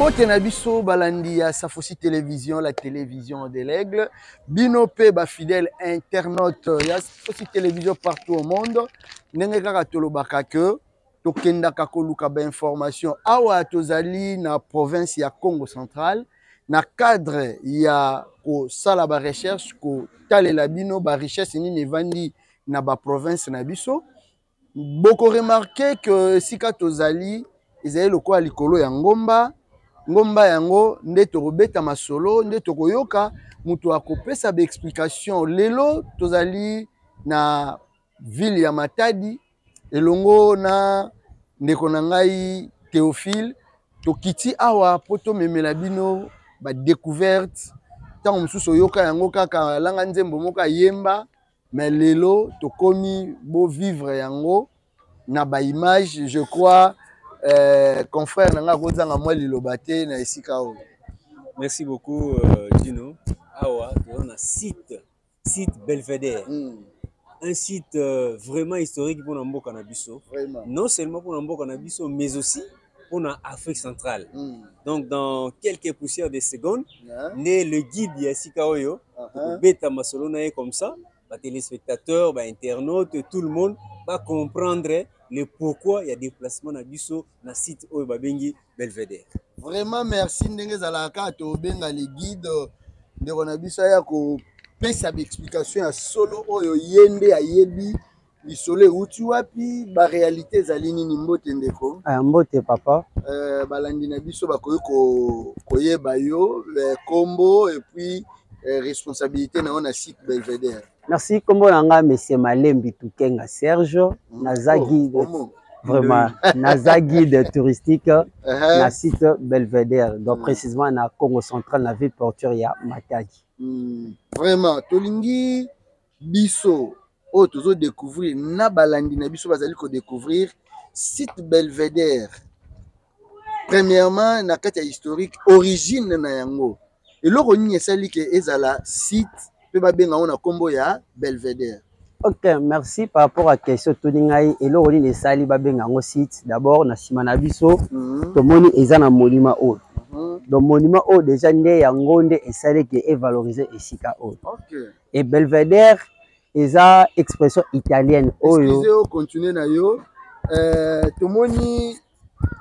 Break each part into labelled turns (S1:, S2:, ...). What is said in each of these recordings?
S1: Mbote na biso balandi ya Safosi Télévision, la télévision de l'aigle. Binope ba fidèle internaute ya Safosi Télévision partout au monde. Nenge kaka tolobaka ke tokendaka koluka ba information awa tozali na province ya Congo central na cadre ya ko sala ba recherche ko talela bino ba richesse nini evandi na ba province na biso. Boko remarqué que sika tozali ezali lokola likolo ya ngomba yango nde tokobeta masolo nde tokoyoka mutu akopesa ba explication. Lelo tozali na ville ya Matadi elongo na ndeko na ngai Théophile tokiti awa poto memela bino ba découverte tango mususu oyoka yango kaka langa nzembo moka yemba, mais lelo tokomi bo vivre yango na ba image. Je crois confrère nanga kozanga mwa lilobate na esika oyo.
S2: Merci beaucoup Dino. Awa on a site Belvédère. Un site vraiment historique pour Nambo Canabiso. Non seulement pour Nambo Canabiso, mais aussi pour l'Afrique centrale. Donc dans quelques poussières de secondes, né le guide Yassika Oyo, bêta masolona comme ça, les téléspectateurs, les internautes, tout le monde va comprendre le pourquoi il y a des déplacements dans le site Oyo Babengi Belvédère.
S1: Vraiment merci ndenge zalaka to benga les guides de Ronabisa ya ko pesa explication ya solo oyo yende ayebi lisole uti wapi ba réalité zalini ni mbote ndeko
S3: mbote papa
S1: balandi na biso bakoyi koyeba yo kombo et puis responsabilité na on a site Belvédère.
S3: Merci kombo nanga monsieur Malembi Tukenga Serge naza guide vraiment naza guide touristique na site Belvédère donc précisément na Congo central na ville portuaire ya Matadi.
S1: Vraiment tolingi biso o tozo découvrir na balandi na biso bazali ko découvrir site Belvédère. Premièrement na kati ya historique origine na yango eloko nini esali ke ezala site pe babenga ona kombo ya Belvédère.
S3: Ok, merci par rapport à question toningai eloko nini esali babenga ngo site. D'abord na sima na biso tomoni eza na monument o. Donc monument o déjà nde yango nde esali ke e valoriser esika o.
S1: OK.
S3: Et Belvédère eza expression italienne oyo.
S1: Excusez-moi continuer na yo. Tomoni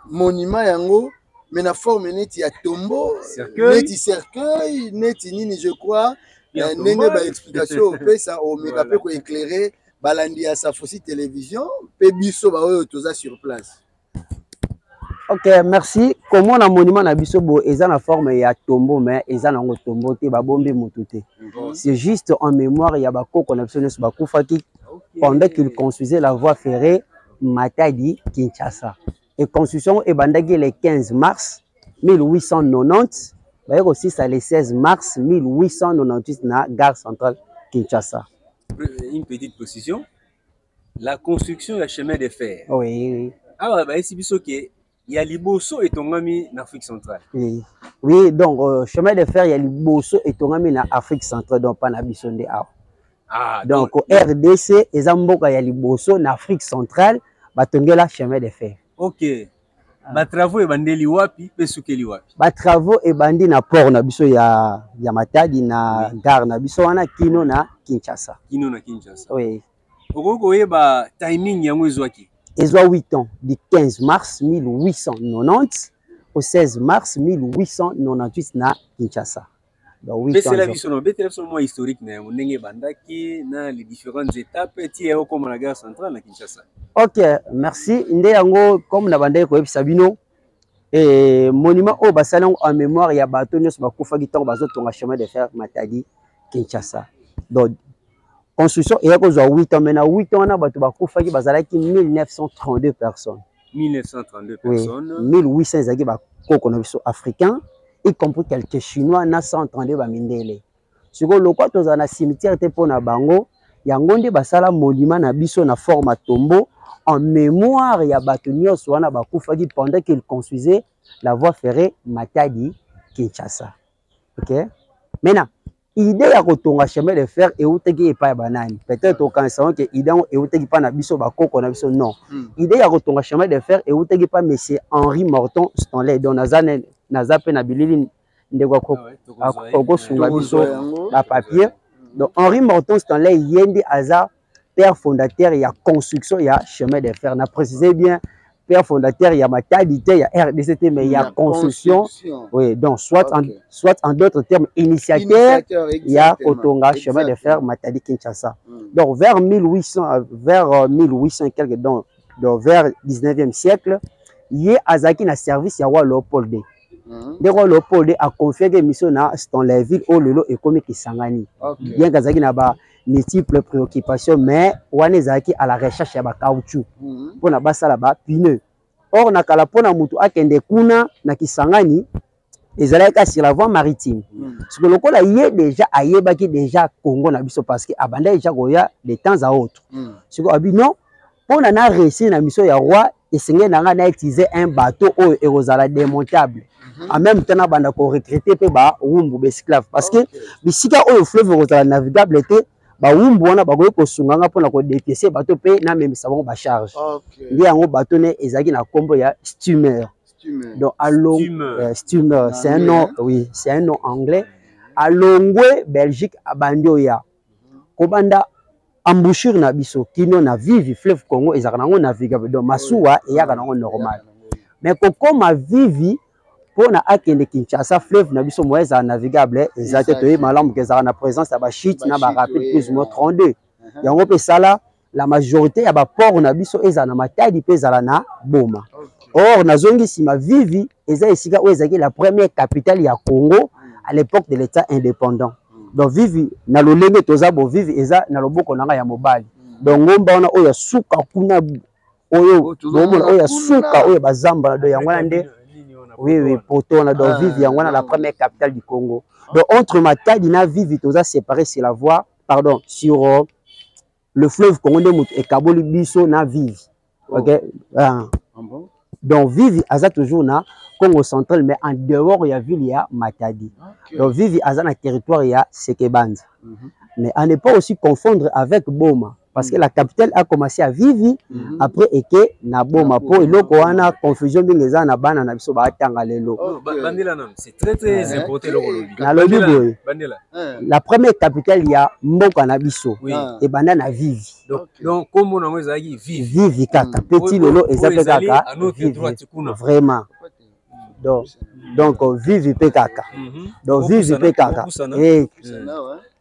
S1: monument yango mais na forme neti ya tombeau, neti cercueil, neti nini je crois. Nenge ba explication pe ça o meka pe ko éclairer balandi ya Safosi Télévision pe biso ba oyo toza sur place.
S3: Ok, merci. Comment na monument na biso bo eza na forme ya tombeau mais eza nango tombeau te ba bombi mutu te. C'est juste en mémoire ya ba koko na biso nesu ba kufaki pendant qu'il construisait la voie ferrée Matadi Kinshasa. Et construction est bandaki le 15 mars 1890. Aussi ça le 16 mars 1898 na gare centrale Kinshasa.
S2: Une petite précision. La construction du chemin de fer.
S3: Oui.
S2: Ah bah ici biso que il y a Liboso et Tongami en Afrique centrale.
S3: Oui. Oui, donc chemin de fer il y a Liboso et Tongami en Afrique centrale donc pas na biso nde awa. Ah donc RDC ezamboka ya Liboso en Afrique centrale batongela chemin de fer.
S2: OK. Ba travaux e bandeli wapi pe sukeli wapi?
S3: Ba travaux e bandi na port na biso ya Matadi na gare na biso wana kino na Kinshasa.
S2: Kino na Kinshasa.
S3: Oui.
S2: Okoko yeba timing yango ezwaki.
S3: Ezwa 8 ans du 15 mars 1890 au 16 mars 1898 na Kinshasa.
S2: Donc 8 ans. C'est la biso no betela biso mo historique na yango ndenge bandaki na les différentes étapes ti yao comme la gare centrale na Kinshasa.
S3: Ok, merci. Nde yango comme na bandai ko yebisa bino et monument au basalon en mémoire ya bato nyos bakufa gitango bazotonga chemin de fer Matadi Kinshasa. Donc construction et ko zo 8 ans mais na 8 ans na bato bakufa ki bazalaki 1932 personnes.
S2: 1932 personnes.
S3: Oui, 1800 ezaki ba koko na biso africain y compris quelques chinois na 132 ba mindele. Siko lokwa toza na cimetière te pona bango yango nde basala monument na biso na forme tombeau en mémoire ya bato nyonso wana bakufaki pendant qu'il construisait la voie ferrée Matadi Kinshasa. OK? Maintenant, idée ya kotonga chemin de fer euteki epai banani. Peut-être au pensant que idée euteki pa na biso bakoko na biso non. Idée ya kotonga chemin de fer euteki pa monsieur Henri Morton Stanley Donazane naza pe na bilili ndeko akosunga biso ba papier. Donc Henri Morton Stanley Yendi Aza, père fondateur, il y a construction, il y a chemin de fer. On a précisé bien, père fondateur, il y a maternité, il y a RDCT, mais il y a construction. Oui, donc soit en d'autres termes, initiateur, il y a Otonga, chemin de fer, Matadi Kinshasa. Donc vers 1800 quelques, donc vers 19e siècle, il y a Azaki na service, il y a Roi Léopold. Le roi Léopold a confié des missions dans les villes où le lot est comme Kisangani. Bien qu'Azaki n'a pas multiples préoccupations, mais Wanezaki à la recherche de caoutchouc. Pour na basa là-bas, pineux. Or, na kalapona mutu akende kuna na Kisangani, ils allaient sur la voie maritime. Ce que le col a déjà aïebaki déjà Congo na biso parce que abanda déjà goya de temps à autre. Ce que abi non, pour na réussir na mission ya roi, et c'est na utiliser un bateau au érosala démontable. En même temps, on a recruté ba wumbu esclave parce que bisika au fleuve érosala navigable était ba wumbu wana ba ko sunganga pona ko dépiécer bateau pe na même savon ba charge. Ndi yango bateau ne ezaki na kombo ya steamer. Donc steamer, c'est un nom, oui, c'est un nom anglais. À Longwe, Belgique, à Bandioya. Kobanda embouchure na biso kino na vivi fleuve Congo ezakana navigable donc masuwa et yakana normal. Mais koko ma vivi pour na akende Kinshasa fleuve na biso moeza navigable ezate toyi malamu ke na présence ya ba shit na ba rapide plus ou moins 32. Yango pe sala la majorité ya ba port na biso ezana matadi pe zala na boma. Or nazongi sima vivi eza esika o ezaki la première capitale ya Congo à l'époque de l'état indépendant. Donc vivi na lolenge tozabo vivi eza na loboko nanga ya mobali. Donc ngomba ona oya suka kuna oyo ngomba oya suka oyo bazamba do yango nde oui poto na donc vivi yango na la première capitale du Congo. Donc entre Matadi na vivi toza séparé sur la voie pardon sur le fleuve Congo et Kaboli biso na vivi. OK donc vivi aza toujours na Congo central mais en dehors ya ville ya Matadi. Donc vivi aza na territoire ya Sekebanda. Mais à ne pas aussi confondre avec Boma parce que la capitale a commencé à Vivi après eke na Boma pour eloko wana confusion bingeza na bana na biso ba tanga lelo.
S2: Bandela non, c'est très important
S3: na lobi boy. La première capitale ya mboka na biso et banda na Vivi.
S2: Donc comme on a dit
S3: Vivi kaka petit lolo ezapé kaka vraiment. Donc Vivi Pekaka. Donc Vivi Pekaka.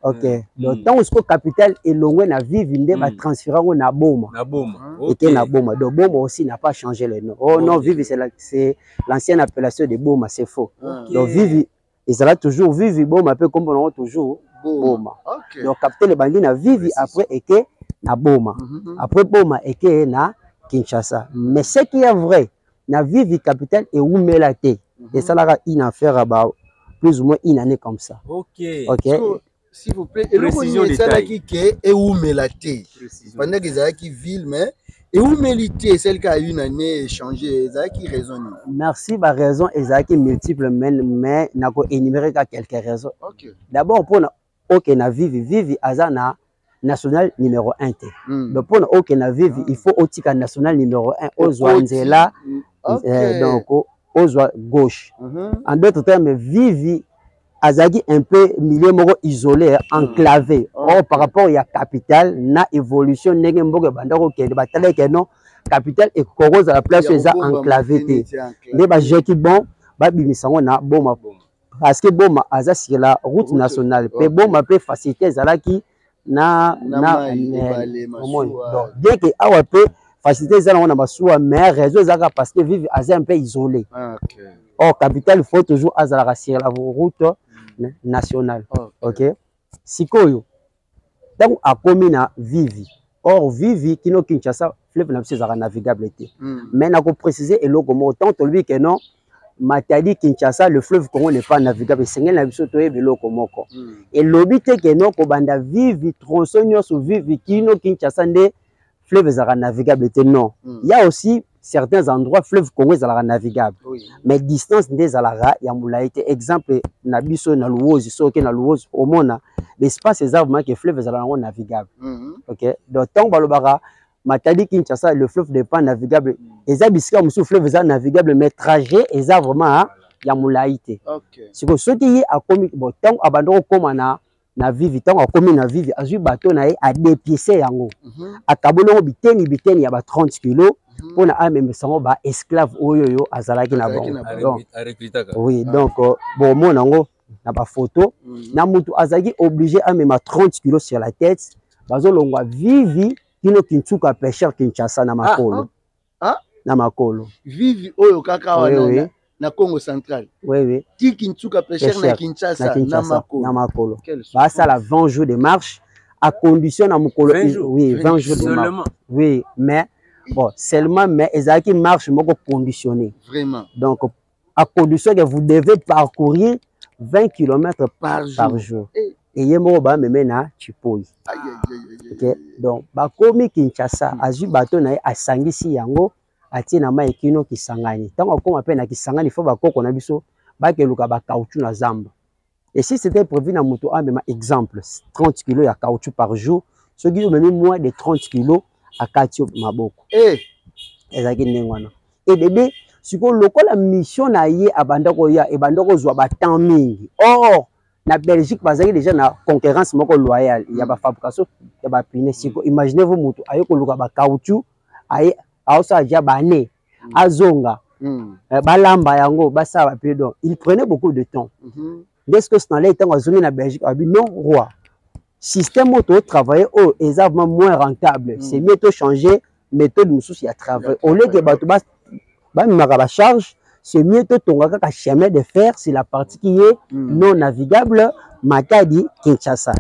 S3: OK. Donc tant que capitale est loin na Vivi nde va transférer na Boma.
S2: Na Boma.
S3: Et na Boma. Donc Boma aussi n'a pas changé le nom. Oh non, Vivi c'est l'ancienne appellation de Boma, c'est faux. Donc Vivi et ça là toujours Vivi Boma peut comme on toujours Boma. Donc capitale bandi na Vivi après eke na Boma. Après Boma eke na Kinshasa. Mais ce qui est vrai na Vivi capitale et Oumelate. Et ça là une affaire à plus ou moins une année comme ça.
S2: OK.
S1: S'il vous plaît, précision détail. Et Oumelate. Pendant que Zaki ville mais et Oumelite celle qui a une année changé Zaki raisonne.
S3: Merci ba raison Zaki multiple mais n'a ko énumérer quelques raisons. D'abord pour OK na Vivi azana national numéro 1 t. Donc pour OK na Vivi il faut otika national numéro 1 Ozwanzela donc Ozwa gauche. En d'autres termes, Vivi Azagi un peu milieu moro isolé, enclavé. Or par rapport à la capitale, na évolution nenge mboga bandako kende batale ke non capitale et Koroz à la place où ça enclavé té. Ne ba jeki bon ba bimisango na Boma parce que Boma aza sur la route nationale. Pe Boma peut faciliter zalaki na donc dès que awa peut facilité ça on a basua mais réseau zaka parce que vivre un peu isolé. Or capitale il faut toujours azala sur la route nationale. OK sikoyo donc a commune Vivi. Or Vivi kino Kinshasa fleuve na biso zaka navigable té. Mais na ko préciser eloko mo tant lui que non Matadi Kinshasa le fleuve Congo n'est pas navigable c'est ngel na biso to ebeloko moko. Et lobi te que non ko banda Vivi tronçon sur Vivi kino Kinshasa nde fleuve zara navigable non. Il y a aussi certains endroits fleuve Congo zara navigable. Mais distance des alara ya mulaite exemple na biso na Luozi soke na Luozi au mona l'espace exactement que fleuve zara navigable. OK donc tant balobara Matadi Kinshasa le fleuve n'est pas navigable. Eza bisika musu fleuve zara navigable mais trajet eza vraiment ya molayi te.
S1: Okay.
S3: Soki ye akomi bon tango abanda kokoma na vivi tango akomi na vivi azwi bato na ye adepiese yango. Akabolongo biteni ya ba 30 kilo pona amemesa ngo ba esclave oyo azalaki na bango. Oui, donc bon mon nango na ba photo na mutu azaki obligé amema 30 kilo sur la tête bazolongwa vivi kino Kintsuka pêcheur Kinshasa na makolo. Na makolo.
S1: Vivi oyo kaka wana na Congo central.
S3: Oui.
S1: Ti Kintsuka pêcheur na Kinshasa na makolo.
S3: Bah ça la 20 jours de marche à condition na makolo. Oui, 20 jours de marche. Oui, mais bon, seulement mais ezaki marche moko conditionné.
S1: Vraiment.
S3: Donc à condition que vous devez parcourir 20 km par jour. Et yemo ba meme na Chipoi. OK, donc ba komi Kinshasa azui bato na asangisi yango atie na ma ekino Kisangani. Tango koma pe na Kisangani faut ba koko na biso ba keluka ba caoutchouc na zamba. Et si c'était prévu na moto amema exemple 30 kg ya caoutchouc par jour, ce qui même moins de 30 kg à katio maboko. Ezaki ndengwana. Et bébé siko lokola mission na ye abandako ya ebandako zwa ba temps mingi. Or na Belgique bazaki déjà na concurrence moko loyale ya ba fabrication ya ba pneu siko imaginez-vous moto ayeko luka ba caoutchouc aye aosa ja bane azonga balamba yango basa ba pneu donc il prenait beaucoup de temps. Dès que c'est dans les temps azongi na Belgique abi non roi système auto travailler au exactement moins rentable c'est mieux de changer méthode mususu ya travail au lieu que bato ba maka charge. C'est mieux que ton chemin de fer, c'est la partie qui est non navigable, Matadi, Kinshasa.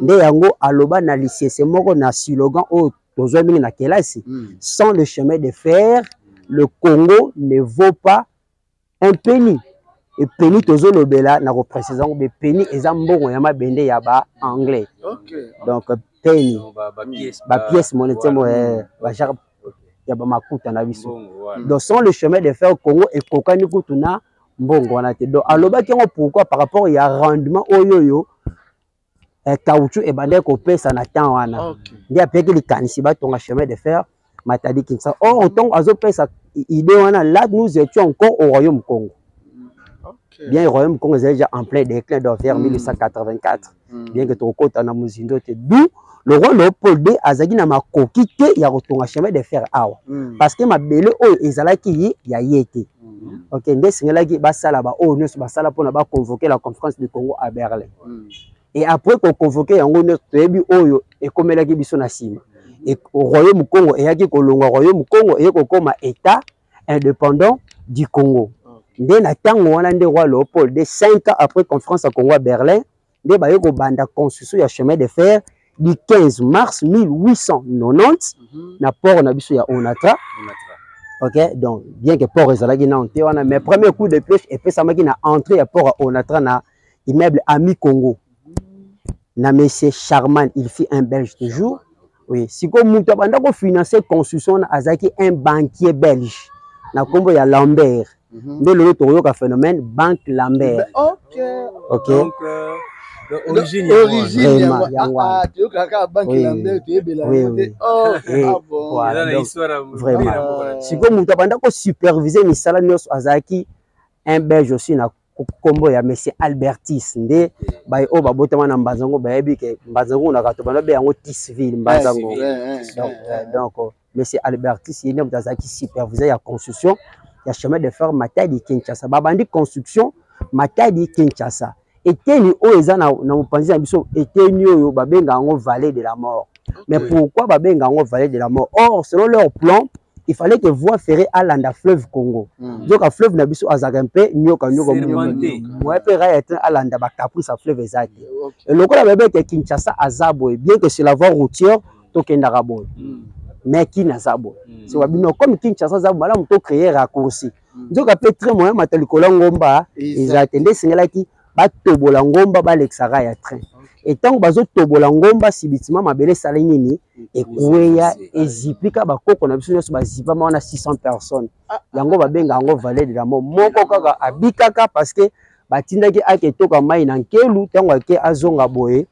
S3: Nde yango aloba na lycée, c'est moko na slogan au tozomini na kelasi. Sans le chemin de fer, le Congo ne vaut pas un penny. Et penny tozolobela na ko précisant be penny ezambongo ya mabende ya ba anglais. Donc penny ba pièce monétaire ba makuta na biso. Donc sans le chemin de fer au Congo et kokani kutuna mbongo wana te. Donc aloba ki pourquoi par rapport ya rendement oyoyo caoutchouc et bande ko pesa na temps wana. Ndia peki likanisi ba tonga chemin de fer Matadi Kinshasa. Or autant azo pesa idée wana là nous étions encore au royaume Congo. Bien le royaume Congo est déjà en plein déclin vers 1884. Bien que trop côté na muzindo te d'où le roi Léopold II azaki na makoki te ya kotonga chemin de fer awa parce que mabele oyo ezalaki ya yete. OK, nde singelaki basala ba oyo nyonso basala pona ba convoquer la conférence du Congo à Berlin. Et après qu'on convoquer yango nyonso toyebi oyo ekomelaki biso na sima. Et au royaume Congo eyaki kolongwa royaume Congo eyeko koma état indépendant du Congo. Nde na tango wana nde roi Léopold II 5 ans après conférence à Congo à Berlin nde bayeko banda construction ya chemin de fer du 15 mars 1890 na port na biso ya Onatra. OK, donc bien que port ezalaki na onté wana mais premier coup de pioche et puis ça maki na entrée ya port à Onatra na immeuble Ami Congo. Na monsieur Charman, il fit un belge toujours. Oui, si comme muta banda ko financer construction na azaki un banquier belge na kombo ya Lambert. Nde lolo toyoka phénomène banque Lambert. OK.
S2: Donc origine
S1: vraiment
S3: si comme muta banda ko superviser misala nyos azaki un belge aussi na kombo ya monsieur Albertis nde bay o babotama na Mbazango bayebi ke Mbazango na kato bana be yango Tisville Mbazango. Donc monsieur Albertis yene mutazaki superviser ya construction ya chemin de fer Matadi Kinshasa babandi construction Matadi Kinshasa eteni o eza na mopanzi na biso eteni oyo babenga yango vallée de la mort. Mais pourquoi babenga yango vallée de la mort? Or selon leur plan il fallait que voie ferrée à l'anda fleuve Congo. Donc à fleuve na biso azakempe nyoka moi pe ra être à l'anda ba caprice fleuve ezaki. Et lokola bébé que Kinshasa azabo bien que c'est la voie routière to kenda rabo. Mais qui na zabo. C'est wabino comme Kinshasa zabo mala muto créer raccourci. Donc après très moyen matalikola ngomba ezatende singelaki ba tobola ngomba ba lexara ya train. Et tant que bazo tobola ngomba sibitima mabele sala nini ekweya ezipika bakoko na biso nyonso bazipa ma wana 600 personnes. Yango babenga yango vallée de la mort. Moko kaka abikaka parce que batindaki aketoka mai na nkelu tango ake azonga boye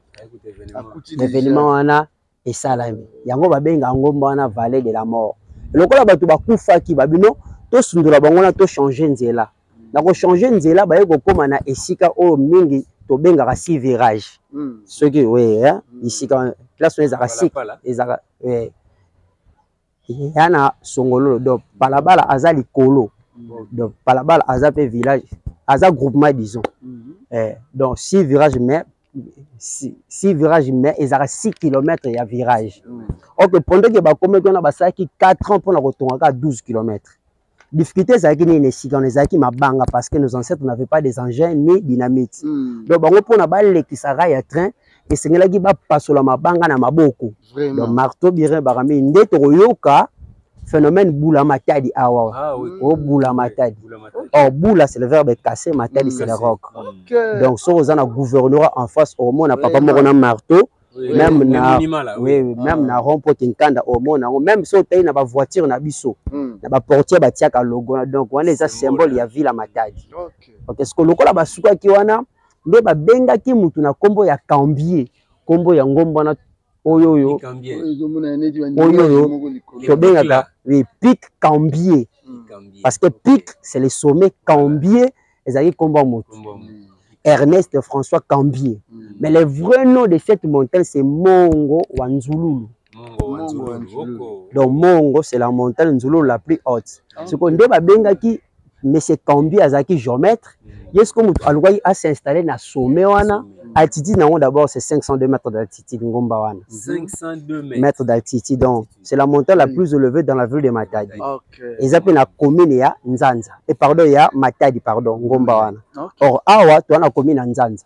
S3: événement wana esalami. Yango babenga ngomba wana vallée de la mort. Lokola bato bakufaki babino to sundula bango na to changer nzela. na ko changer nzela ba yeko koma na esika o mingi to benga 6 virage ce qui oui hein esika place les arasiques ezaka yana songolo do balabala aza likolo donc balabala aza pe village aza groupement disons donc 6 virages mais 6 virages mais ezaka 6 km ya virage ok pendant que ba comme qu'on a basaki 4 ans pour la retourner à 12 km. Difficulté c'est que ni esika on ezaki mabanga parce que nos ancêtres n'avaient pas des engins ni dynamite. Donc bango pour na ba lekisaka ya train et sengelaki ba pasola mabanga na maboko. Donc marteau birin barami ndeto yoka phénomène boula matadi awa. Ah oui. Oh boula matadi. Oh boula c'est le verbe casser, matadi c'est le roc. Donc so ozana gouvernorat en face au monde na papa moko na marteau. Même na même na rond-point Kinkanda au monde même so tay na ba voiture na biso na ba portier ba tiaka logo donc wana eza symbole ya ville matadi. OK ce que lokola basuka ki wana nde ba benga ki mutu na kombo ya Cambier kombo ya ngomba na oyo to benga oui pic Cambier parce que pic c'est le sommet Cambier ezali kombo mutu Ernest François Cambier. Mais le vrai nom de cette montagne, c'est Mongo Wanzululu. Donc Mongo, c'est la montagne Nzululu la plus haute. Ce qu'on dit, c'est M. Cambier Azaki géomètre. Est-ce que Alouaï a s'installé dans le sommet altitude d'abord c'est 502 mètres d'altitude.
S2: 502
S3: mètres d'altitude. Donc c'est la montagne la plus élevée dans la ville de Matadi. Ils appellent la commune ya Nzanza. Et pardon, il y a Matadi, pardon, Ngombawana. Or, Awa, tu as la commune Nzanza.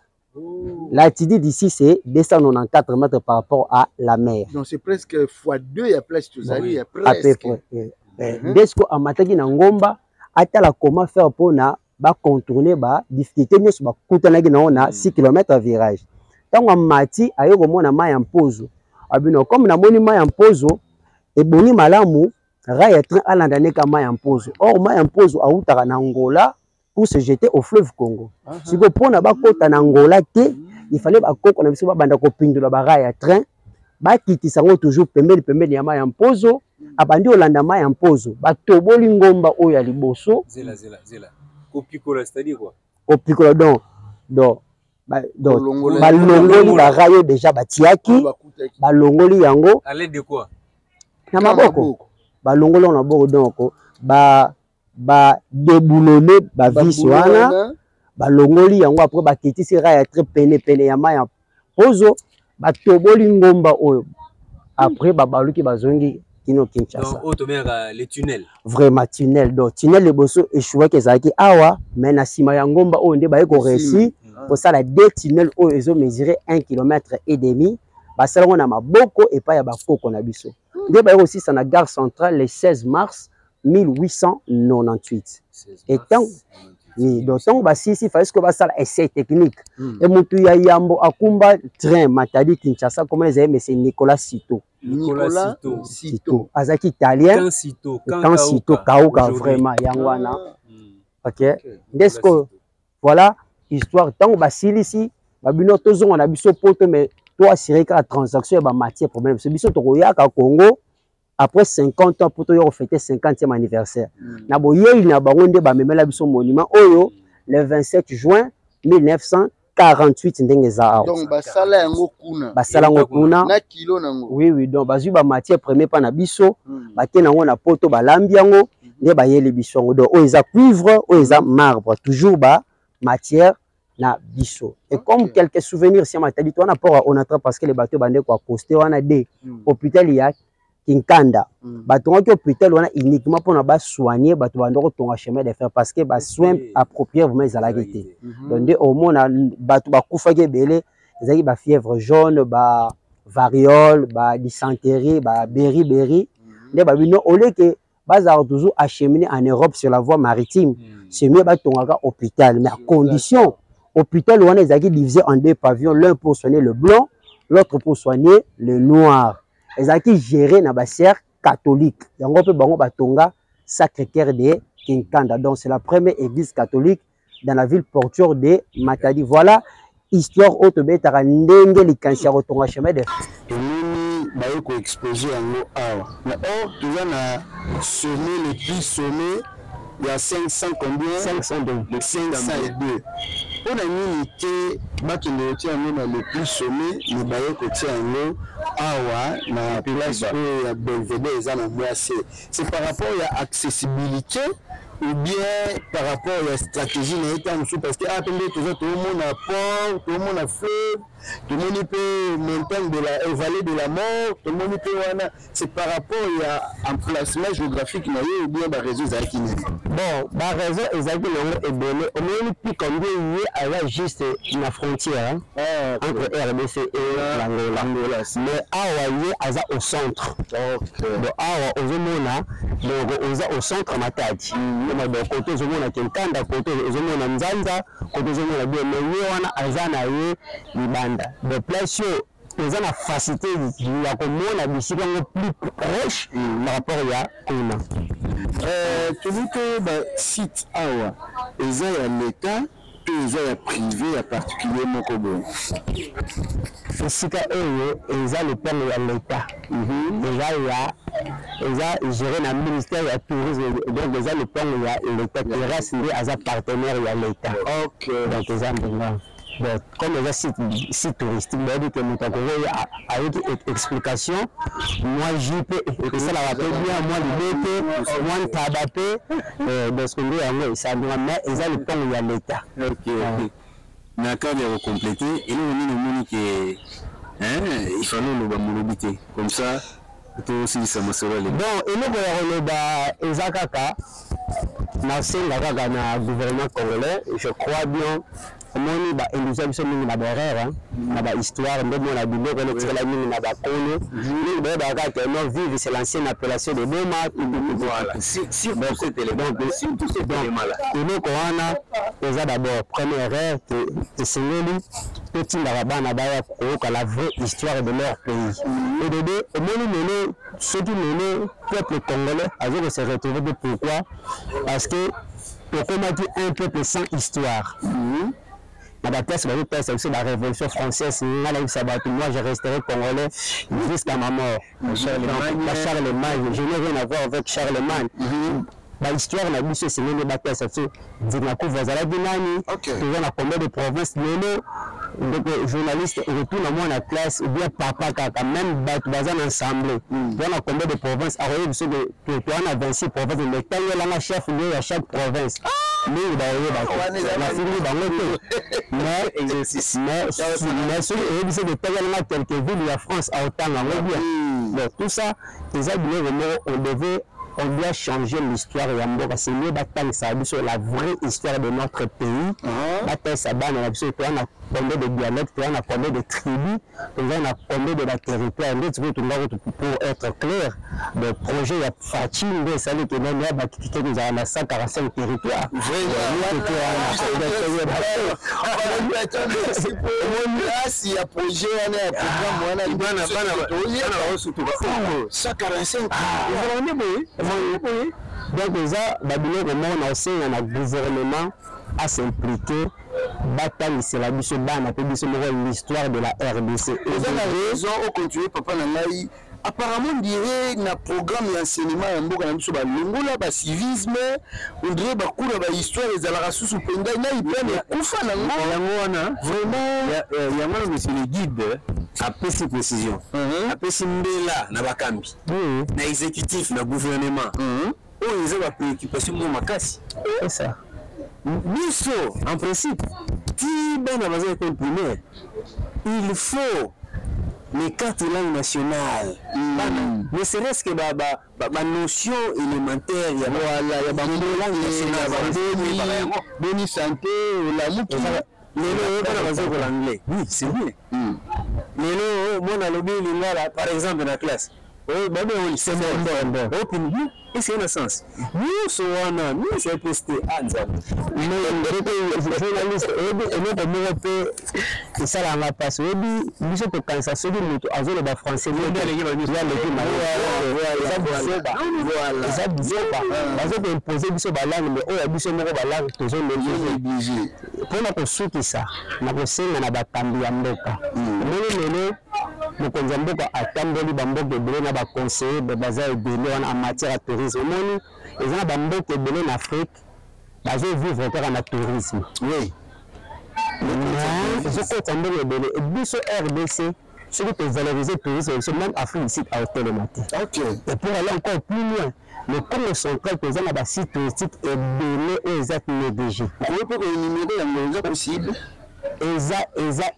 S3: L'altitude d'ici c'est 294 mètres par rapport à la mer.
S1: Donc c'est presque x2, il y a presque tout ça. Il y a
S3: presque. À peu près. Dès qu'on a Matadi Ngomba, atala comment faire pour na ba contourner ba difficulté ne ba kutanaki na on a 6 km à virage. Tant on mati ayo ko mona mai ampozo. Abino comme na moni mai ampozo e boni malamu raya train alanda ne ka mai ampozo. Or mai ampozo a utaka na Angola pour se jeter au fleuve Congo. Si ko pona ba kota na Angola te, il fallait ba koko na biso ba banda ko pindula ba raya train ba kitisa ngo toujours pembeni ya mai ampozo. Abandi olanda mai ampozo ba toboli ngomba oyo ya liboso
S2: zela Kopikola, c'est-à-dire quoi?
S3: Kopikola donc balongoli ba rayo déjà batiaki balongoli yango
S2: à l'aide de quoi?
S3: Na maboko balongoli na boko donc ba déboulonner ba vis wana balongoli yango après ba kitisi raya très pene ya maya pozo ba toboli ngomba oyo après baluki bazongi Kino Kinshasa.
S2: Donc, les tunnels.
S3: Vraiment tunnel. Donc, tunnel de Bosso échoué que ça qui awa, mais na sima ya ngomba on de ba ko réussi pour ça la deux tunnels où ils ont mesuré 1,5 km. Ba ça on a maboko et pas ya ba koko na biso. De ba aussi ça na gare centrale le 16 mars 1898. Et tant oui, donc si fallait que ça essai technique. Et mutu ya yambo akumba train Matadi Kinshasa comme les amis c'est Nicolas Cito.
S2: Nicolas
S3: Cito. Azaki italien. Quand Cito Kauka vraiment yangwana. OK. Desco voilà histoire tant basili ici babino tozo on a biso poto mais toi assurer que la transaction ba matière problème. Ce biso to koyaka Congo après 50 ans pour fêter 50e anniversaire. Na boyeli na bango nde ba memela biso monument oyo le 27 juin 1948 ndenge za.
S1: Donc basala yango kuna.
S3: Basala yango kuna.
S1: Na kilo nango.
S3: Oui donc bazui ba matière première pa na biso, ba ke nango na poto ba lambi yango nde ba yeli biso yango. Donc oyo eza cuivre, oyo eza marbre, toujours ba matière na biso. Et comme quelques souvenirs si Matadi to na port on attrape parce que les bateaux bande ko accoster wana de hôpital ya Kinkanda. Batonga ki hôpital wana uniquement pour na ba soigner bato bandoko tonga chemin de fer parce que ba soins appropriés vraiment ils alagité. Donc de au moins bato ba kufaki belé ezaki ba fièvre jaune, ba variole, ba dysenterie, ba beriberi. De ba bino olé que bazar toujours acheminer en Europe sur la voie maritime. C'est mieux ba tonga hôpital mais à condition hôpital wana ezaki divisé en deux pavillons, l'un pour soigner le blanc, l'autre pour soigner le noir. Ils ont géré na bassière catholique. Yango pe bango batonga Sacré-Cœur de Kinkanda. Donc c'est la première église catholique dans la ville portuaire de Matadi. Voilà histoire autobetara ndenge likansia rotonga chemin de.
S1: Emini bayo ko exposer yango awa. Na or tu vas na sommet le plus sommet Il y a 500 combien?
S3: 502.
S1: Le 502. On a mis que le plus sommet, le baillot côté en awa na place où ya Belvedere ça na c'est par rapport à l'accessibilité ou bien par rapport à la stratégie parce que tout le monde a port, tout le monde a fleuve, tout le monde peut montagne de la vallée de la mort, tout le monde peut c'est par rapport à emplacement géographique ou bien la réseau Zaki.
S3: Bon, la réseau Zaki est donné au moins plus combien il y a juste la frontière entre RDC et l'Angola. Mais awa au centre. Donc awa au centre matadi. Donc côté ozomona Kenkanda, côté ozomona Nzanza, côté ozomona bien mais wana azana ye libanda. De place ils ont la facilité de commander bisika plus proche par rapport à Kuna.
S1: Tu dis que site awa ils ont l'état ils ont privé à particulièrement comme
S3: Fisika eux ils ont le plan de l'état. Ils ont géré le ministère du tourisme donc ils ont le plan de l'état qui reste à un partenaire de l'état. OK donc ils ont bon, comme les sites touristiques, que nous avons une explication, moi j'y peux, et ça la rappelle bien, moi l'idée, moi tabapé, parce que nous avons ça, mais ils ont le temps où il y a l'État.
S2: Ok. D'accord, il faut compléter, et nous on dit que il faut nous mobilité, comme ça, tout aussi ça me sera les.
S3: Bon, et nous voyons les Ezakaka, dans le gouvernement congolais, je crois bien. Moni ba illusion biso mingi na berere na ba histoire nde mona biloko le tsela mingi na ba kono ni ba ka que non vive c'est l'ancienne appellation de Boma
S2: voilà si cet élément si tout cet élément là
S3: et nous koana déjà d'abord première erreur que singeli petit la bana ba ya ko la vraie histoire de leur pays et de deux moni mene ceux qui mene peuple congolais avec se retrouver de pourquoi parce que pourquoi dit un peuple sans histoire. La place c'est la Révolution française. Moi, je resterai congolais jusqu'à ma mort. Charlemagne, je n'ai rien à voir avec Charlemagne. L'histoire n'a pas c'est une bataille. Dinakou Vazala Dinani, on a combien de provinces. Donc, journaliste retourne à moi la classe, ou bien papa, quand même, bazan ensemble. On a combien de provinces. Alors, on a 26 provinces, mais quand il y a un chef à chaque province. Mais quelques villes de la France à autant tout ça, on doit changer l'histoire et c'est mieux sur la vraie histoire de notre pays. On a combien de dialectes, on a combien de tribus, on a combien de la territoire. Pour être clair, le projet est facile, mais ça veut dire que nous avons 145 territoires.
S1: Il y a projet, on a un programme, 145
S3: donc déjà, on a aussi un gouvernement à s'impliquer. Bataille, c'est la mission l'histoire de la RDC.
S1: Et vous avez raison, on continue, papa Nangaï. Apparemment, on dirait un programme d'enseignement en Boka Namso, le civisme, on dirait que l'histoire des Alarassous ou Penda, il y a
S2: vraiment, monsieur le guide, après ces précisions, après ces mbela, na bakambi, na exécutif, na gouvernement, ils ont la préoccupation de ma casse.
S3: C'est ça.
S2: Biso, en principe, si ben a besoin d'école primaire, il faut les 4 langues nationales. Ne serait-ce que la notion élémentaire, il y a la langue nationale,
S1: bonne santé, la mouki.
S2: L'anglais. Oui, c'est vrai. Mais là, par exemple, dans la classe. C'est bon. Et c'est un sens. Nous sommes postés à Nzam.
S3: Journaliste, et ça la passe. Nous sommes quand ça se dit, nous avons français. mokonzi mboka atamboli bamboka ebele na baconseiller baza ebele wana en matière ya tourisme omoni eza na bamboka ebele na Afrique bazovivre kaka na tourisme oui ezokota mbongo ebele biso RDC soki tovaloriser tourisme même Afrique ici à Otelemate et pour aller encore plus loin le Congo central toza na basite touristique ebele oyo eza négligé
S1: okoki mpe koénumérer yango eza possible
S3: eza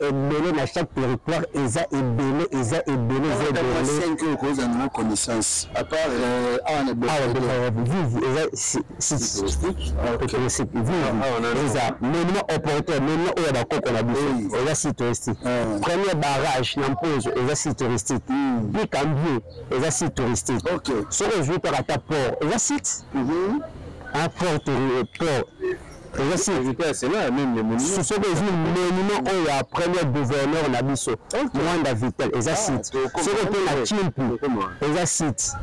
S3: ebele na chaque territoire eza ebele eza ebele eza ebele
S1: 5 cause en connaissance à part
S3: vive eza monument opportun monument oyo bakoko na biso eza site touristique premier barrage na Mpozo eza site touristique Bikambie eza site touristique soki ozwi kaka ata port eza site un port c'est là même le monument. Ce sont des monuments où il y a premier gouverneur na biso. Mwanda Vitel, ils site. C'est le Chimpu, ils site.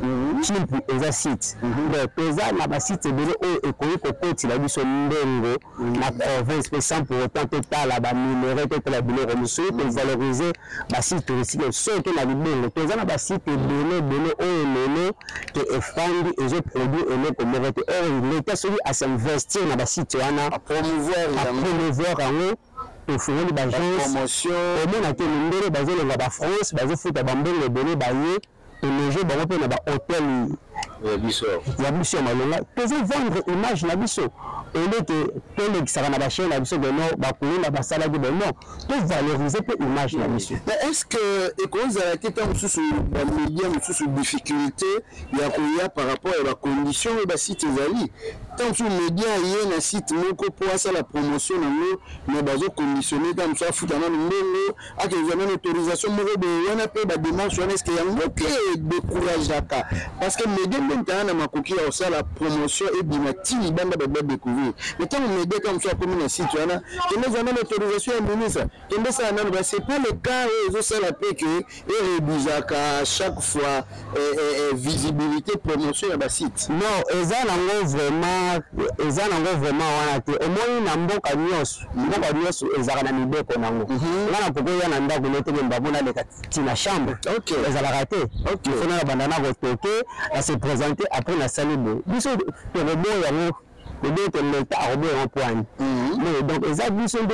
S3: Chimpu, ils site. Donc, ils ont na site belé où école kokoti la biso ndongo na province mais sans pour autant total la ba minerai tout la belé remuso pour valoriser ba site touristique. Ceux qui na libélo, ils ont na site belé où lelo que efandi et produits et comme rete. L'État celui à s'investir na ba site à promouvoir yango tofungoli bagence omona te mindele bazolenga bafrance bazofuta bambongo ebele baye eloge bango mpe na bahotel ya biso ya malonga tozovendre image na biso eleke tolekisaka na bachaine na biso beno bakolona basalaki beno tovalorize mpe image na biso.
S1: Est ce que ekozala te ntango mosusu bamédia mosusu difficulté ya koya par rapport ya bacondition oyo basite ezali ntango mosusu média ye na site moko mpo asala promotion nango me bazoconditionne ntango mosusu afuta nano ndongo akezwa nano autorisation moko boye wana mpe bademarche wana eske yango te décourageaka parce que média mpe ntana na makoki ya kosala promotion ebima ti libanda badécouvrir mais ntango média kaka mosusu akomi na site wana kende ezwa nano autorisation ya ministre kende esala nano c'est pas le cas oyo ezosala mpe ke eréduisaka chaque fois visibilité promotion ya basite
S3: non eza nango vraiment wana te omoni na mboka nyonso ezalaka na mibeko nango ngana kokoya na ndako neteke mbabona leka tina chambre ezalaka te ifona na banda na kotoke na se présenter après na salibo biso torobo yango peut-être l'État a remis en point. Mais donc, les abus sont de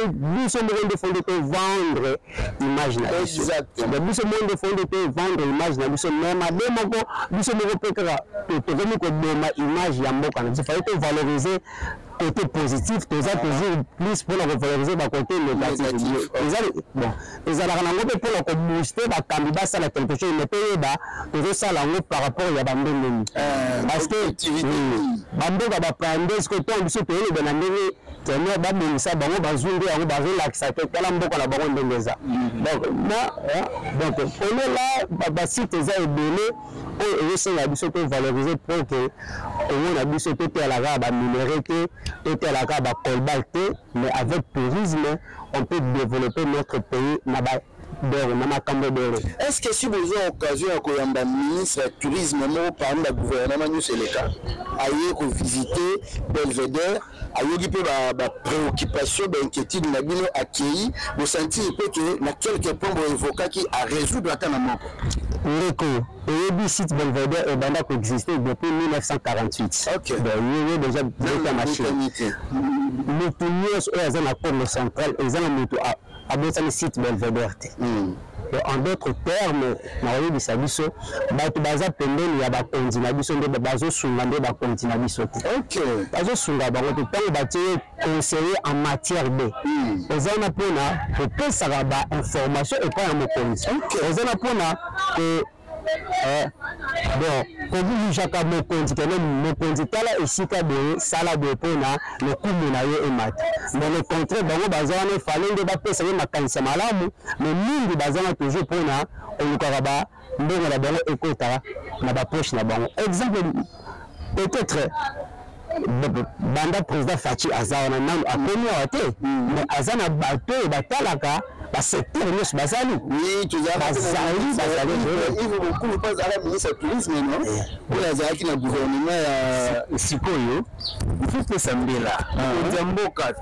S3: fond de vendre l'image. Exactement. Ils sont de fond de vendre l'image. Ils sont même à deux mots. Ils sont de image. Il faut valoriser côté positif, toujours plus pour la valoriser le côté négatif. Bon, les alarmes pour la booster, la candidat ça la quelque chose, mais payer toujours ça par rapport à Bambé. Parce que Bambé va prendre ce que tu as payé le Benandé, tu as mis ça, bon, bazungu, on va relaxer, tu as l'ambo à la baronne de Neza. Donc, on est là, si tu es donné, on essaie de valoriser pour que on a vu ce côté à la raba minéralité, tout à la raba colbalté, mais avec tourisme, on peut développer notre pays.
S1: Est-ce que si vous avez l'occasion de ministre du tourisme, par le gouvernement, c'est le cas, ailleurs visiter Belvédère, ailleurs des préoccupations, des inquiétudes, des accueillis, vous sentez que na quelques points évoqués qui a résoudre la mort.
S3: Le site Belvédère est bandé existé depuis 1948. Ok. Donc il y a déjà deux machines. Les Tunis, eux, ils ont la Congo centrale, ils ont la moto à le site Belvédère. En d'autres termes, Mario Bissabiso, Batubaza Pende, il y a des condinabiso, des bases soulagées, des condinabiso. Ok. Bases soulagées, des conseillers en matière B. Ils ont un peu de ça information et pas en commission. Ils ont un peu bon, pour vous, chacun me compte que le candidat là ici de sala de pona le coup de et mat. Mais le contraire, bon, bazar ne fallait de pas payer ma cancer malamu, mais nous, bazar toujours pona, on nous caraba, on la bonne écoute na ba poche na bon. Exemple, peut-être banda président Fachi Azana nan a connu à té, mais Azana bateau et batalaka. Secteur nous basali oui tu as basali il faut beaucoup pas à la ministre du tourisme non pour la zaki na gouvernement ya sikoyo il faut que ça mbela jamboka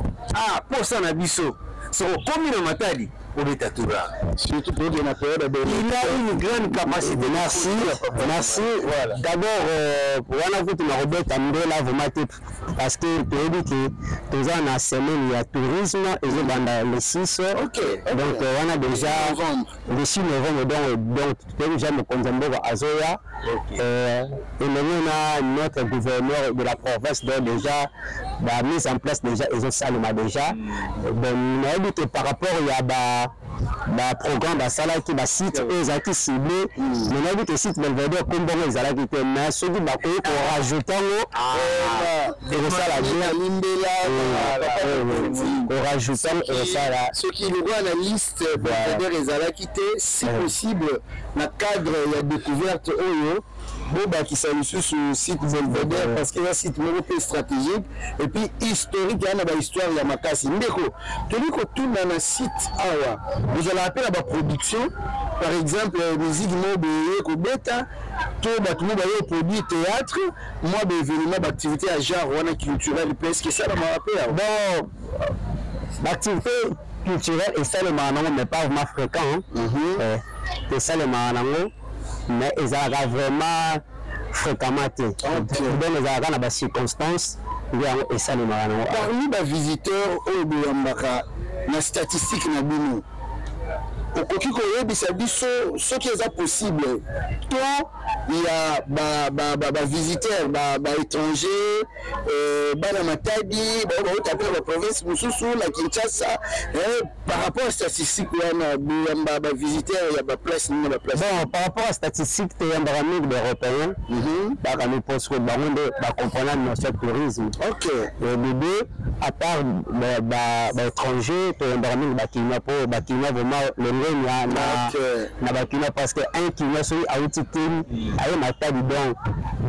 S3: pour ça na biso so comme na matadi
S4: pour les tatouages.
S1: Surtout pour la période de...
S3: Il a une grande capacité. Merci. Merci. Voilà. D'abord, on a vu que Robert Amdela parce que tu as dit que nous avons une semaine, il y a tourisme et le 6.
S1: Ok.
S3: Donc, on a déjà le 6 novembre, donc tu peux déjà me condamner à Azoya. Et nous a notre gouverneur de la province, donc déjà, la mise en place déjà, ils ont salé déjà. Donc, on a dit que par rapport à le programme de Salah qui va site eux qui ciblé, on a dit que site Belvedere comme bon les Salah qui était mais ceux qui va rajouter et ça la rajouter et ça là
S1: ceux qui le voient la liste Belvedere et Salah qui était si possible dans cadre il y a découverte Oyo bon qui s'allume sur le site Belvedere parce qu'il y a un site peu stratégique et puis historique il y a une histoire il y a Makasi ndeko tu dis que tout dans un site awa vous allez appeler la production par exemple musique mobile kobeta tout le monde a produit théâtre moi des événements d'activité à genre on a culturel parce que ça m'a rappelé
S3: bon l'activité culturelle et ça le manango mais pas vraiment fréquent et ça le manango mais ils ont vraiment fréquemment donc ils ont des circonstances et ça le manango
S1: parmi les visiteurs au Bouambaka la statistique na bino okoki koyebisa biso soki eza possible to il y a ba visiteurs ba étrangers bana matadi ba tapela ba province mususu la Kinshasa par rapport à statistique wana ba visiteurs ya ba place ni ba place
S3: bon par rapport à statistique il y a un nombre d'européens ba nous pense que ba comprendre notre tourisme
S1: OK
S3: et les deux à part ba étrangers to ndamini ba Kenya pour ba Kenya vraiment le na bakina parce que un qui n'a celui à outils aye matadi donc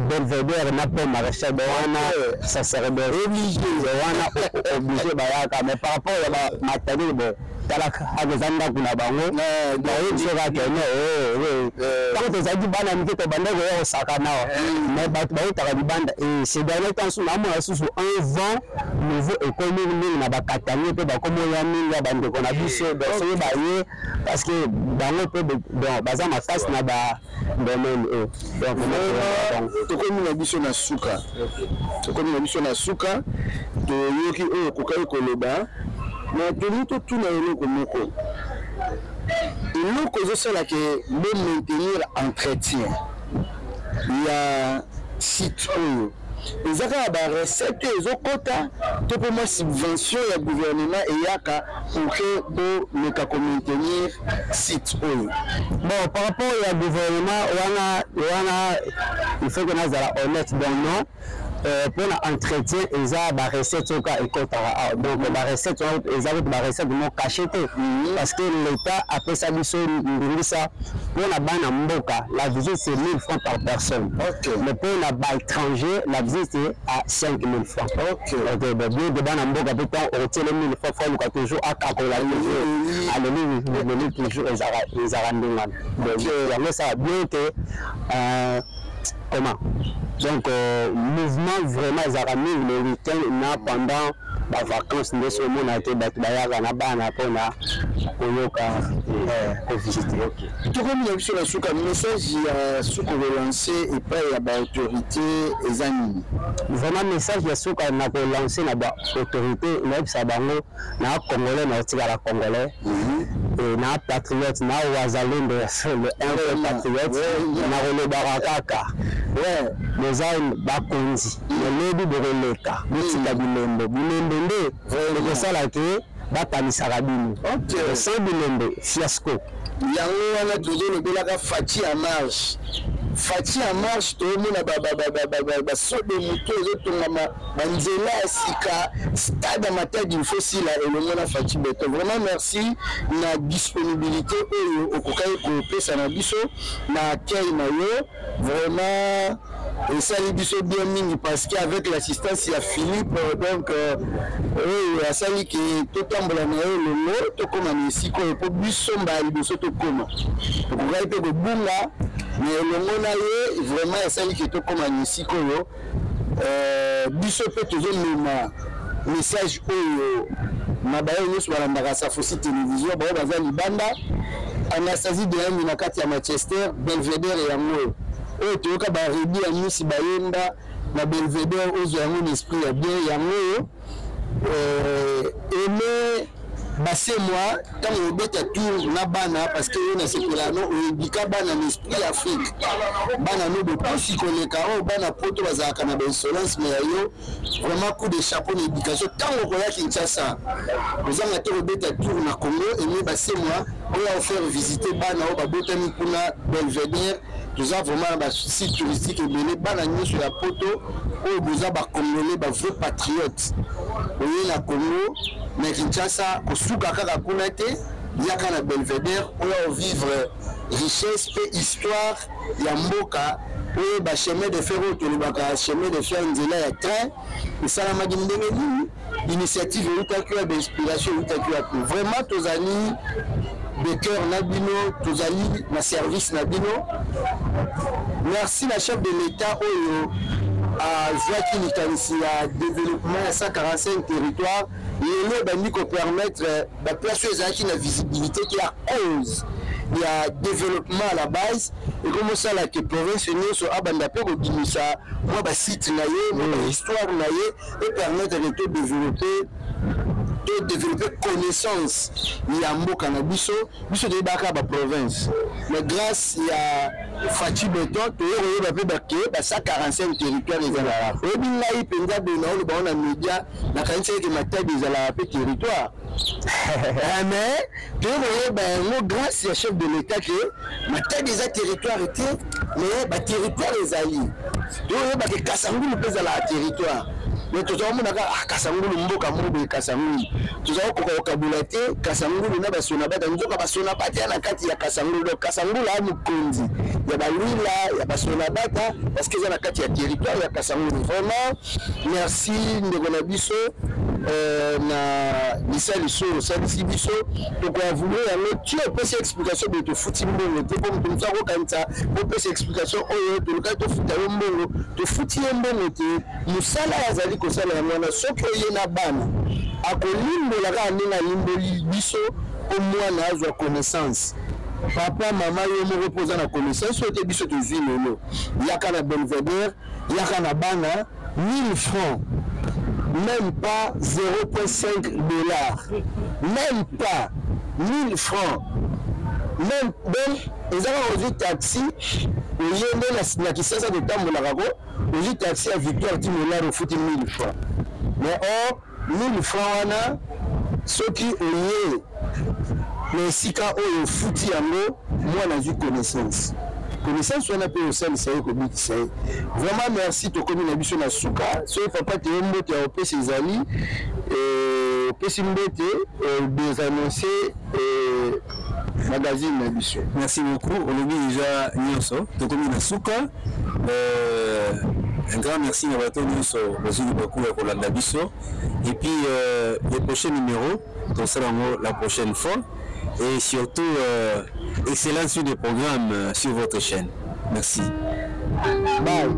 S3: Belvedere n'a pas maréchal wana ça serait obligé obligé bayaka mais par rapport à matadi bon tala agezanda kuna bango na yinjera kene quand tu as dit bana miketo banda go sakana mais ba utaka banda et c'est dernier temps sous la moi sous un vent nouveau économique na bakatani pe ba komo ya minga bande ko na biso donc c'est baye parce que dans le peu donc baza ma face na ba domaine donc
S1: to komi na biso na suka to komi na biso na suka to yoki o kokai koloba na to tout na eloko moko eloko ezosala ke de maintenir entretien ya site oyo ezaka ba recette ezokota to pour moi subvention ya gouvernement eyaka pour que le maintenir site oyo
S3: bon par rapport au gouvernement wana il faut que nous soyons honnêtes donc non pour l'entretien ils ont ba recette au cas ekota donc ba recette ils ont ba recette non cacheté parce que l'état après ça biso ndingisa pour la bana mboka la visite c'est 1000 francs par personne mais pour la ba étranger la visite est à 5000 francs donc bien de bana mboka peut-être au télé 1000 francs toujours à kakola le toujours ils arrendent donc ça bien que comment donc mouvement vraiment ils arrêtent le week-end pendant les vacances de ce monde a été bayaka na bana pona koyoka visiter
S1: tout comme il y a sur la souka message ya souka relancer et pas ya ba autorité ezani
S3: vraiment message ya souka na ko lancer na ba autorité na bisa bango na congolais na tika la congolais et na patriote na wazalendo le un patriote na role barakaka les hommes bakonzi le de releka bitika bilembo nde le sala ke batanisaka bino sans bilembo fiasco
S1: yango wana tozolobelaka Fati en marche tomona basobe moto ezotongama banzela ya sika stade matadi ifosila elongo na Fati beto vraiment merci na disponibilité oyo okokai kopesa na biso na akei na yo vraiment esali biso bien mingi parce qu'avec l'assistance ya Philippe donc asali ke totambola na yo lelo tokoma na esika oyo po biso mbala liboso tokoma tokokai mpe kobunga mais elongo na ye vraiment esali ke tokoma na esika oyo biso mpe tozomema message oyo na baye nyonso balandaka Safosi télévision baye baza libanda Anastasie Deyangi na kati ya Manchester Belvedere yango oyo toyoka barebi ya misi bayenda na Belvedere ozo yango na esprit ya bien yango aimé basse moi tant on beta tour na bana parce que on a ce là non on bika bana l'esprit Afrique bana no de plus koleka o bana poto bazaka na insolence mais yo vraiment coup de chapeau d'éducation tant on koya Kinshasa nous avons été beta tour na Congo aimé basse moi on a offert visiter bana o babotami kuna Belvedere nous avons vraiment un site touristique et belé bana sur la poto o boza ba congolais ba vrai patriote oui la Congo mais Kinshasa kosuka kaka kuna te yaka na Belvedere on vivre richesse et histoire ya mboka et ba chemin de fer to libaka chemin de fer nzela ya train et ça la magindenge ni initiative utakiwa d'inspiration utakiwa vraiment tozali de cœur nabino tozali na service nabino merci la chef de l'état oyo à Joaquin Nikanisi à développement à 145 territoires et le bandi ko permettre la place qui la visibilité qui a cause il y a développement à la base et comme ça la que province nous so abanda pe ko dimisa moi ba site na ye histoire na ye et permettre de développer connaissance il y a mboka na biso de baka ba province mais grâce il y a Fati Beton to yo ba pe ba ke ba 145 territoires les ala et bin là il penza de na ba na média na kanisa ke mata des ala pe territoire mais to yo ba no grâce ya chef de l'état que mata des territoires était mais ba territoire les alliés to yo ba ke Kasangulu pe za la territoire mais tout ça monaka Kasangulu mboka mbobe Kasangulu tout ça ko kabulate Kasangulu na basona bata nzoka basona bata na kati ya Kasangulu donc Kasangulu a mukonzi ya balwila ya basona bata parce que za na kati ya territoire ya Kasangulu vraiment merci ndeko na biso na lisali so salisi biso donc on voulait alors tu peux cette explication de te fouti mbongo te comme tu nous ko kanta pour peut explication oyo to ka to futa mbongo to futi mbongo te musala azali ko sala mwana soki oyena bana akolimbola ka ninga limboli biso au moins na azwa connaissance papa maman yo mo reposa na connaissance ote biso to zimelo yaka na Belvedere yaka na bana 1000 francs même pas 0,5 $, même pas 1000 francs, même donc ils ont un taxi, ils ont un Kisasa de Tambolarago, ils ont un taxi à Victoire Timola au foot 1000 francs. Mais or 1000 francs, ceux qui ont mais si quand on foot yango, moi j'ai connaissance. Connaissance on a pu aussi essayer comme ça. Vraiment merci to comme na biso na suka. So papa te mbote ya opé ses amis et opé mbote des annoncer magazine na biso. Merci beaucoup. On oublie déjà nyonso to comme na suka. Un grand merci à bato nyonso bazuli beaucoup ya kolanda biso et puis le prochain numéro to sera la prochaine fois. Et surtout, excellence sur des programmes sur votre chaîne. Merci. Bye.